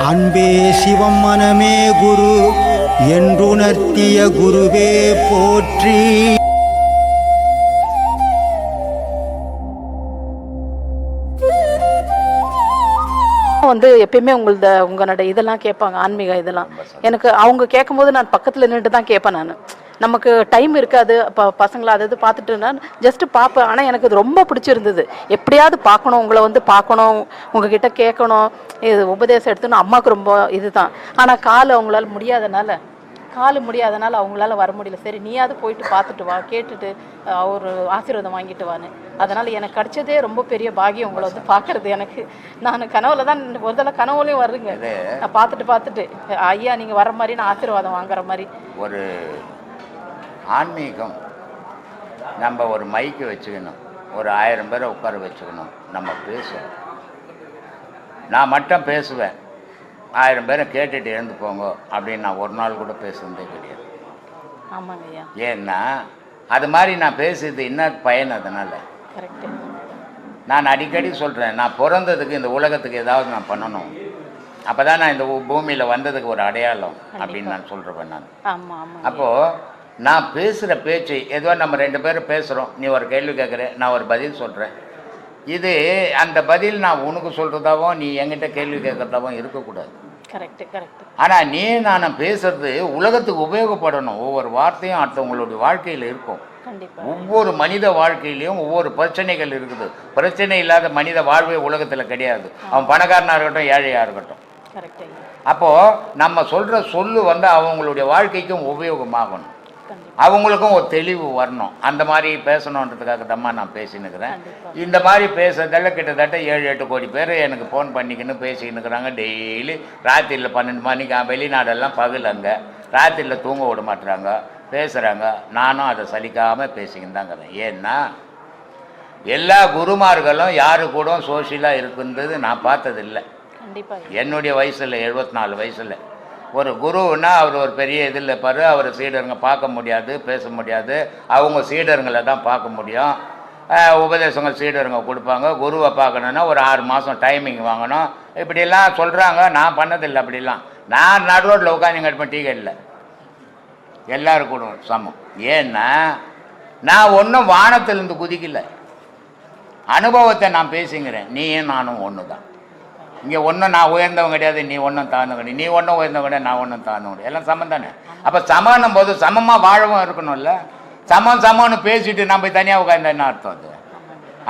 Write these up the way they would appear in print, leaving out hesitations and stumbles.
அன்பே சிவம் மனமே குரு என்றுணர்த்திய குருவே போற்றி. எப்பயுமே உங்களோட இதெல்லாம் கேட்பாங்க, ஆன்மீக இதெல்லாம். எனக்கு அவங்க கேட்கும்போது நான் பக்கத்தில் நின்றுட்டு தான் கேட்பேன். நான் நமக்கு டைம் இருக்காது, பசங்களை அது பார்த்துட்டு நான் ஜஸ்ட்டு பார்ப்பேன். ஆனால் எனக்கு அது ரொம்ப பிடிச்சிருந்தது. எப்படியாவது பார்க்கணும், உங்களை பார்க்கணும், உங்ககிட்ட கேட்கணும், இது உபதேசம் எடுத்துன்னு அம்மாவுக்கு ரொம்ப இதுதான். ஆனால் அவங்களால முடியாதனால அவங்களால வர முடியல. சரி, நீயாவது போயிட்டு பார்த்துட்டு வா, கேட்டுட்டு ஒரு ஆசீர்வாதம் வாங்கிட்டு வான்னு. அதனால் எனக்கு கிடைச்சதே ரொம்ப பெரிய பாகியம் உங்களை பார்க்கறது. எனக்கு நான் கனவுல தான் ஒரு தடவை கனவுலையும் வருங்க, நான் பார்த்துட்டு ஐயா நீங்கள் வர மாதிரி நான் ஆசீர்வாதம் வாங்குற மாதிரி. ஒரு ஆன்மீகம் நம்ம ஒரு மைக்கு வச்சுக்கணும், ஒரு 1000 பேரை உட்கார வச்சுக்கணும், நம்ம பேசுவோம். நான் மட்டும் பேசுவேன், 1000 பேரை கேட்டுட்டு எழுந்து போங்க அப்படின்னு நான் ஒரு நாள் கூட பேசுனதே கிடையாது. ஆமாங்க ஐயா. ஏன்னா அது மாதிரி நான் பேசுறது என்ன பயன்? அதனால் கரெக்டு. நான் அடிக்கடி சொல்கிறேன், நான் பிறந்ததுக்கு இந்த உலகத்துக்கு ஏதாவது நான் பண்ணணும், அப்போ தான் நான் இந்த பூமியில் வந்ததுக்கு ஒரு அடையாளம் அப்படின்னு நான் சொல்கிறேன். நான் அப்போது நான் பேசுகிற பேச்சு ஏதோ நம்ம 2 பேரும் பேசுகிறோம், நீ ஒரு கேள்வி கேட்குற, நான் ஒரு பதில் சொல்கிறேன். இது அந்த பதில் நான் உனக்கு சொல்கிறதாவும் நீ என்கிட்ட கேள்வி கேட்குறதாவும் இருக்கக்கூடாது. Correct correct. ஆனால் நான் பேசுறது உலகத்துக்கு உபயோகப்படணும். ஒவ்வொரு வார்த்தையும் அடுத்தவங்களுடைய வாழ்க்கையில் இருக்கும். ஒவ்வொரு மனித வாழ்க்கையிலையும் ஒவ்வொரு பிரச்சனைகள் இருக்குது. பிரச்சனை இல்லாத மனித வாழ்வே உலகத்தில் கிடையாது. அவன் பணக்காரனாக இருக்கட்டும், ஏழையாக இருக்கட்டும். அப்போது நம்ம சொல்கிற சொல்லு அவங்களுடைய வாழ்க்கைக்கும் உபயோகமாகணும், அவங்களுக்கும் ஒரு தெளிவு வரணும். அந்த மாதிரி பேசணுன்றதுக்காக தம்மா நான் பேசினுக்கிறேன். இந்த மாதிரி பேசுறதால கிட்டத்தட்ட 7-8 கோடி பேர் எனக்கு ஃபோன் பண்ணிக்கின்னு பேசிக்கின்னு இருக்கிறாங்க. டெய்லி ராத்திரியில் 12 மணிக்கு வெளிநாடெல்லாம் பகலங்க, ராத்திரியில் தூங்க விட மாட்டுறாங்க, பேசுகிறாங்க. நானும் அதை சலிக்காமல் பேசிக்கின்னு தாங்கிறேன். ஏன்னா எல்லா குருமார்களும் யாரு கூட சோஷியலாக இருக்குன்றது நான் பார்த்ததில்லை. என்னுடைய வயசில் 74 வயசில் ஒரு குருன்னா அவர் ஒரு பெரிய இதில் இருப்பார். அவர் சீடருங்க பார்க்க முடியாது, பேச முடியாது. அவங்க சீடருங்களை தான் பார்க்க முடியும். உபதேசங்கள் சீடருங்க கொடுப்பாங்க. குருவை பார்க்கணுன்னா ஒரு 6 மாதம் டைமிங் வாங்கணும். இப்படிலாம் சொல்கிறாங்க. நான் பண்ணதில்லை அப்படிலாம். நான் நடுரோட்டில் உட்காந்து எடுப்பேன், டீ கடையில். எல்லோரும் கூட சமம். ஏன்னா நான் ஒன்றும் வானத்திலேருந்து குதிக்கலை, அனுபவத்தை நான் பேசிங்கிறேன். நீயும் நானும் ஒன்று தான். இங்கே ஒன்றும் நான் உயர்ந்தவங்க கிடையாது, நீ ஒன்றும் தாழ்ந்தவங்க கிடையாது, நீ ஒன்றும் உயர்ந்தவங்க கிடையாது, நான் ஒன்றும் தாழ்ந்தவங்க கிடையாது, எல்லாம் சமம் தானே. அப்போ சமன்னும் போது சமமாக வாழவும் இருக்கணும்ல. சமம்னு பேசிட்டு நான் போய் தனியாக உட்காந்து என்ன அர்த்தம் அது?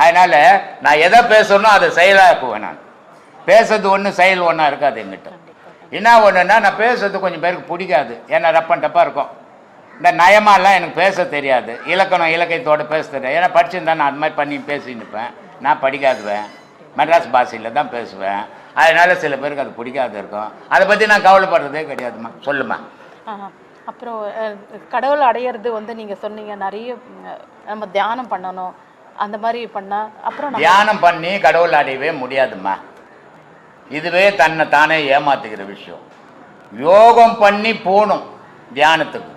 அதனால் நான் எதை பேசணும் அதை செயலாக்குவேன். நான் பேசுறது ஒன்று, செயல் ஒன்றா இருக்காது எங்கிட்ட. என்ன ஒன்றுன்னா, நான் பேசுறது கொஞ்சம் பேருக்கு பிடிக்காது. ஏன்னா ரப்பன் டப்பாக இருக்கும். இந்த நயமாலாம் எனக்கு பேச தெரியாது, இலக்கியத்தோடு பேச தெரியாது. ஏன்னா படிச்சுருந்தா நான் அது மாதிரி பண்ணி பேசின்னுப்பேன். நான் படிக்காதுவேன், மெட்ராஸ் பாஷையில் தான் பேசுவேன். அதனால் சில பேருக்கு அது பிடிக்காது இருக்கும். அதை பற்றி நான் கவலைப்படுறதே கிடையாதுமா. சொல்லுமா. அப்புறம் கடவுள் அடையிறது நீங்கள் சொன்னீங்க, நிறைய நம்ம தியானம் பண்ணணும், அந்த மாதிரி பண்ணால் அப்புறம் தியானம் பண்ணி கடவுள் அடையவே முடியாதுமா. இதுவே தன்னை தானே ஏமாத்துக்கிற விஷயம். யோகம் பண்ணி போகணும் தியானத்துக்கு.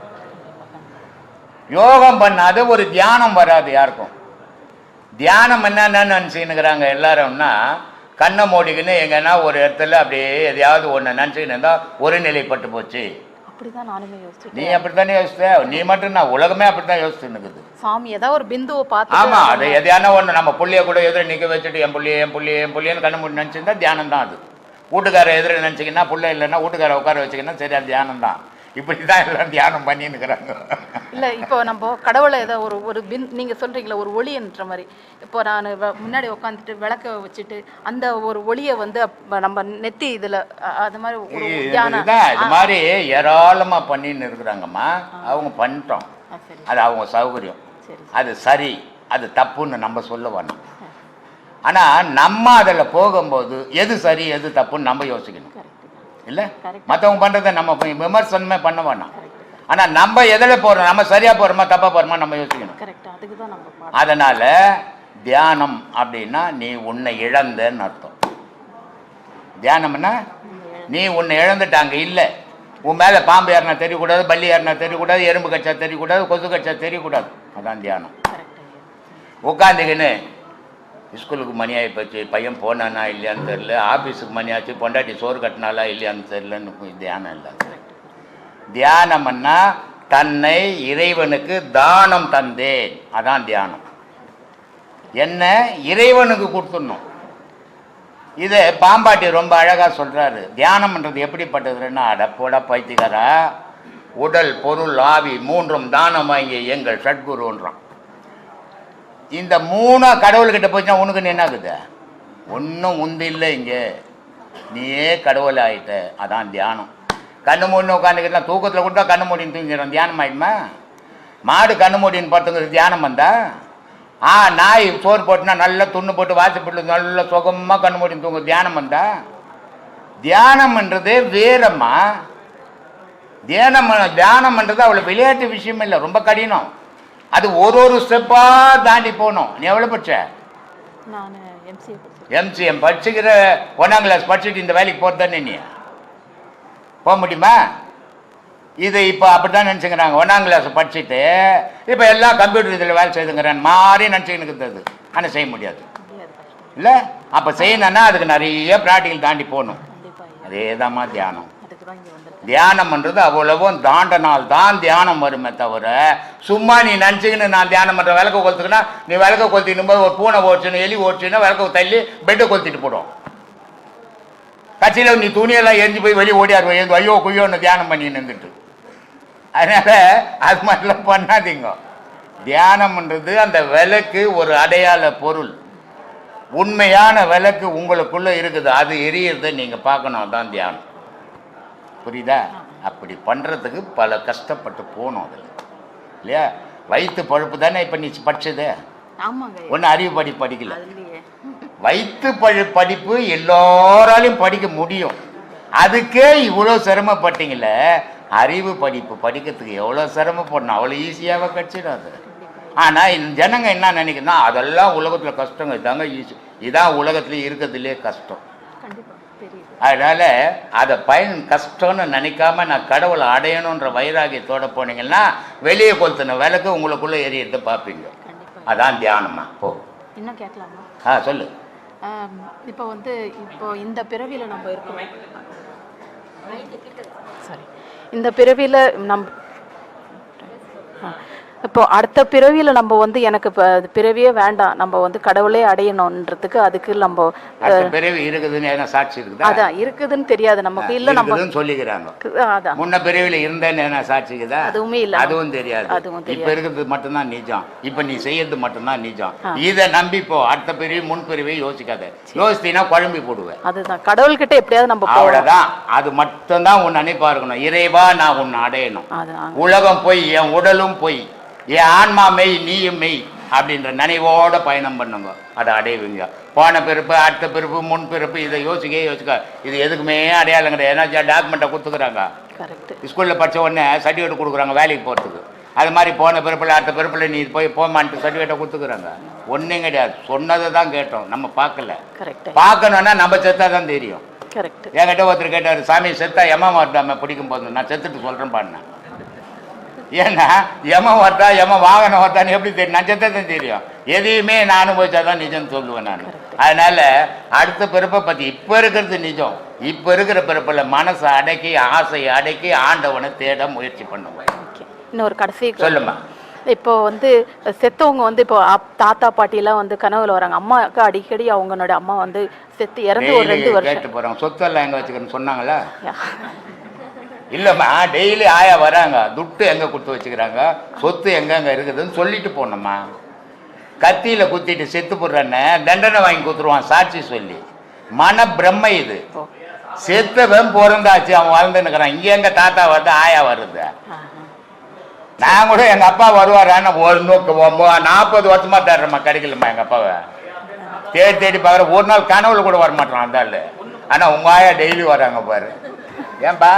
யோகம் பண்ணாத ஒரு தியானம் வராது யாருக்கும். தியானம் என்னென்னு நினச்சிக்கின்னுக்கிறாங்க எல்லாரும்னா, கண்ணை மூடிக்கின்னு எங்கன்னா ஒரு இடத்துல அப்படியே எதையாவது ஒன்று நினச்சிக்கின்னு இருந்தால் ஒரு நிலைப்பட்டு போச்சு. அப்படிதான் நானுமே யோசிச்சேன். நீ அப்படித்தானே யோசிச்ச? நீ மட்டும் நான் உலகமே அப்படித்தான் யோசிச்சுன்னு இருக்குது. சாமி ஏதாவது ஒரு பிந்துவை பார்த்து, ஆமாம், அது எதையான ஒன்று நம்ம புள்ளியை கூட எதிர நிற்க வச்சுட்டு என் புள்ளியன்னு கண்ணை மூடி நினச்சிருந்தா தியானம் தான் அது. வீட்டுக்கார எதிர நினச்சிங்கன்னா, புள்ளை இல்லைன்னா வீட்டுக்கார உட்கார வச்சுக்கின்னா சரி, அது தியானம் தான். இப்படி தான் எல்லாம் தியானம் பண்ணின்னுக்கிறாங்க. இல்லை, இப்போ நம்ம கடவுளை ஏதோ ஒரு நீங்கள் சொல்கிறீங்களா ஒரு ஒளின்ற மாதிரி. இப்போ நான் முன்னாடி உட்காந்துட்டு விளக்க வச்சுட்டு அந்த ஒரு ஒளியை நம்ம நெத்தி இதில் அது மாதிரி ஒரு தியானம் இது மாதிரி ஏராளமாக பண்ணின்னு இருக்கிறாங்கம்மா. அவங்க பண்ணிட்டோம், அது அவங்க சௌகரியம், அது சரி, அது தப்புன்னு நம்ம சொல்ல வேணும். ஆனால் நம்ம அதில் போகும்போது எது சரி எது தப்புன்னு நம்ம யோசிக்கணும் இல்லை. மற்றவங்க பண்ணுறதை நம்ம விமர்சனமே பண்ண வேண்டாம். ஆனால் நம்ம எதில் போகிறோம், நம்ம சரியாக போகிறோமா தப்பாக போகிறோமா நம்ம யோசிக்கணும். அதனால் தியானம் அப்படின்னா நீ உன்னை இழந்தன்னு அர்த்தம். தியானம்னா நீ உன்னை இழந்துட்டாங்க இல்லை. உன் மேலே பாம்பு ஏறினா தெரியக்கூடாது, பல்லி ஏறினா தெரியக்கூடாது, எறும்பு கச்சா தெரியக்கூடாது, கொசு கச்சா தெரியக்கூடாது. அதான் தியானம். உட்காந்துக்கின்னு ஸ்கூலுக்கு மணி ஆகி போச்சு, பையன் போனானா இல்லையான்னு தெரில, ஆஃபீஸுக்கு மணி ஆச்சு, பொண்டாட்டி சோறு கட்டினாலா இல்லையான்னு தெரிலன்னு தியானம் இல்லை. தியானம்னா தன்னை இறைவனுக்கு தானம் தந்தேன், அதான் தியானம். என்ன இறைவனுக்கு கொடுத்துடணும். இதை பாம்பாட்டி ரொம்ப அழகாக சொல்கிறாரு. தியானம்ன்றது எப்படிப்பட்டதுன்னா, அடப்போட பைத்தியக்காரா, உடல் பொருள் ஆவி மூன்றும் தானம் வாங்கி எங்கள் சட்குருன்றான். இந்த 3 கடவுள்கிட்ட போச்சுன்னா உனக்கு என்னாகுது? ஒன்றும் உந்து இல்லை, இங்கே நீயே கடவுள் ஆகிட்ட. அதான் தியானம். கண்ணு மூடின்னு உட்காந்துக்கிட்டா தூக்கத்தில் கூட கண்ணு மூடின்னு தூங்கிடுறோம், தியானம் ஆகிடுமா? மாடு கண்ணு மூடின்னு பார்த்துங்கிறது தியானம் வந்தா? நாய் சோறு போட்டுனா நல்லா துண்ணு போட்டு வாசப்பட்டு நல்லா சுகமாக கண்ணு மூடின்னு தூங்க தியானம் வந்தா? தியானம்ன்றதே வேறம்மா. தியானம்ன்றது அவ்வளோ விளையாட்டு விஷயம் இல்லை, ரொம்ப கடினம். அது ஒரு ஸ்டெப்பாக தாண்டி போகணும். நீ எவ்வளோ படிச்ச? எம்சிஎம் படிச்சுக்கிற 1ஆம் கிளாஸ் படிச்சுட்டு இந்த வேலைக்கு போகிறது தானே நீ போக முடியுமா? இது இப்போ அப்படி தான் நினச்சிக்கிறாங்க. 1ஆம் கிளாஸ் படிச்சுட்டு இப்போ எல்லாம் கம்ப்யூட்டர் இதில் வேலை செய்துங்கிறான் மாதிரி நினச்சிக்கிட்டு இருக்குது. ஆனால் செய்ய முடியாது இல்லை. அப்போ செய்யணுன்னா அதுக்கு நிறைய ப்ராக்டிக்கல் தாண்டி போகணும். அதே தான்மா தியானம். தியானம்ன்றது அவ்வளவும் தாண்டனால் தான் தியானம் வருமே தவிர, சும்மா நீ நினச்சிக்கின்னு நான் தியானம் பண்ணுற விளக்க கொளுத்துக்குன்னா, நீ விளக்க கொளுத்திக்கும் போது ஒரு பூனை ஓடிச்சுன்னு எலி ஓடிச்சுன்னா விளக்க தள்ளி பெட்டை கொளுத்திட்டு போடும். கட்சியில் நீ துணியெல்லாம் எரிஞ்சு போய் வெளியே ஓடியாரு, ஐயோ குய்யோன்னு தியானம் பண்ணி நின்றுட்டு. அதனால அது மாதிரிலாம் பண்ணாதீங்க. தியானம்ன்றது அந்த விளக்கு ஒரு அடையாள பொருள். உண்மையான விளக்கு உங்களுக்குள்ள இருக்குது, அது எரியறதை நீங்க பார்க்கணும். அதான் தியானம். புரியுதா? அப்படி பண்றதுக்கு பல கஷ்டப்பட்டு போகணும் அதில் இல்லையா? வயிற்று பழுப்பு தானே இப்போ நீ படிச்சது. ஒன்றும் அறிவு படிக்கல. வயிற்று படிப்பு எல்லாராலையும் படிக்க முடியும். அதுக்கே இவ்வளோ சிரமப்பட்டீங்கள. அறிவு படிப்பு படிக்கிறதுக்கு எவ்வளோ சிரமப்படணும், அவ்வளோ ஈஸியாக கிடச்சிடாது. ஆனால் இந்த ஜனங்க என்ன நினைக்கிறதுனா, அதெல்லாம் உலகத்தில் கஷ்டங்க, இதாங்க ஈஸி, இதான் உலகத்துலேயே இருக்கிறதுலே கஷ்டம். அதனால் அதை கஷ்டம்னு நினைக்காம நான் கடவுளை அடையணுன்ற வைராகியத்தோடு போனீங்கன்னா வெளியே கொளுத்தின விளக்கு உங்களுக்குள்ளே எரியறதை பார்ப்பீங்க. அதான் தியானமா. போ இன்னும் கேட்கலாமா? சொல்லு. இப்போ இப்போ இந்த பிறவியில் நம்ம இருக்கிறோம். சரி, இந்த பிறவியில் இப்போ அடுத்த பிறவியில் நம்ம எனக்கு பிறவியே வேண்டாம், நம்ம கடவுளே அடையணுன்றதுக்கு அதுக்கு நம்ம பிறவி இருக்குதுன்னு சாட்சி இருக்குது. அதான் இருக்குதுன்னு தெரியாது நமக்கு, இல்ல நம்ம சொல்லிக்கிறாங்க. அதான் முன்ன பிறவியில் இருந்தேன்னு சாட்சி இருக்குதா? அதுவுமே இல்லை, அதுவும் தெரியாது. இப்ப இருக்கிறது மட்டும்தான் நிஜம். இப்ப நீ செய்யறது மட்டும்தான் நிஜம். இதை நம்பிப்போ. அடுத்த பிறவி முன் பிறவி யோசிக்காத. யோசித்தீங்கன்னா குழம்பி போடுவேன். அதுதான் கடவுள்கிட்ட எப்படியாவது நம்ம அவ்வளவுதான். அது மட்டும்தான் உன் நினைப்பா இருக்கணும். இறைவா நான் உன்னை அடையணும். உலகம் போய் என் உடலும் போய் என் ஆன்மா மெய் நீயும் மெய் அப்படின்ற நினைவோட பயணம் பண்ணுங்க. அதை அடைவீங்க. போன பிறப்பு அடுத்த பிறப்பு முன் பிறப்பு இதை யோசிக்க இது எதுக்குமே அடையாளம் கிடையாது. ஏன்னா டாக்குமெண்ட்டை கொடுத்துக்கிறாங்க. ஸ்கூலில் படித்த உடனே சர்டிஃபிகேட் கொடுக்குறாங்க வேலைக்கு போகிறதுக்கு. அது மாதிரி போன பிறப்பில் அடுத்த பிறப்பில் நீ போய் போமான்ட்டு சர்டிஃபிகேட்டை கொடுத்துக்கிறாங்க. ஒன்றும் கிடையாது. சொன்னதை தான் கேட்டோம், நம்ம பார்க்கல. பார்க்கணுன்னா நம்ம செத்தா தான் தெரியும். என்கிட்ட ஒருத்தர் கேட்டார், சாமி செத்தா எமன் வரட்டாம பிடிக்கும் போது நான் செத்துட்டு சொல்கிறேன் பாருண்ணேன். ஏன்னா எமன் வரட்டா எமன் வாகனம் வரட்டான்னு எப்படி தெரியும்? நான் செத்தான் தெரியும். எதையுமே நான் அனுபவிச்சாதான் நிஜம் சொல்லுவேன் நான். அதனால அடுத்த பிறப்பை பற்றி இப்போ இருக்கிறது நிஜம். இப்போ இருக்கிற பிறப்பில் மனசை அடக்கி ஆசையை அடக்கி ஆண்டவனை தேட முயற்சி பண்ணுவேன். இன்னொரு கடைசி சொல்லுமா. இப்போ செத்தவங்க இப்போ தாத்தா பாட்டிலாம் கனவுல வராங்க. அம்மாவுக்கு அடிக்கடி அவங்களோட அம்மா செத்து இறந்து ஒரு 2 வருஷம் கேட்டு போகிறாங்க. சொத்தெல்லாம் எங்கே வச்சுக்கணும்னு சொன்னாங்களா? இல்லைம்மா, டெய்லி ஆயா வராங்க. துட்டு எங்கே கொடுத்து வச்சுக்கிறாங்க, சொத்து எங்கெங்கே இருக்குதுன்னு சொல்லிட்டு போனோம்மா. கத்தியில் குத்திட்டு செத்து போடுறேன்னு தண்டனை வாங்கி கொடுத்துருவான் சாட்சி சொல்லி. மன பிரம்மை இது. செத்தவன் பிறந்தாச்சு, அவன் வாழ்ந்துன்னுக்கிறான். இங்கே எங்கள் தாத்தா வருது, ஆயா வருது. நான் கூட எங்கள் அப்பா வருவாரான்னு 40 வருஷமாக தேடுறேம்மா, கிடைக்கலம்மா. எங்கள் அப்பாவை தேடி பார்க்குற. ஒரு நாள் கனவுல கூட வரமாட்டான் அந்த ஆள். ஆனால் உங்கள் ஆயா டெய்லி வராங்க பாரு. ஏன்பா?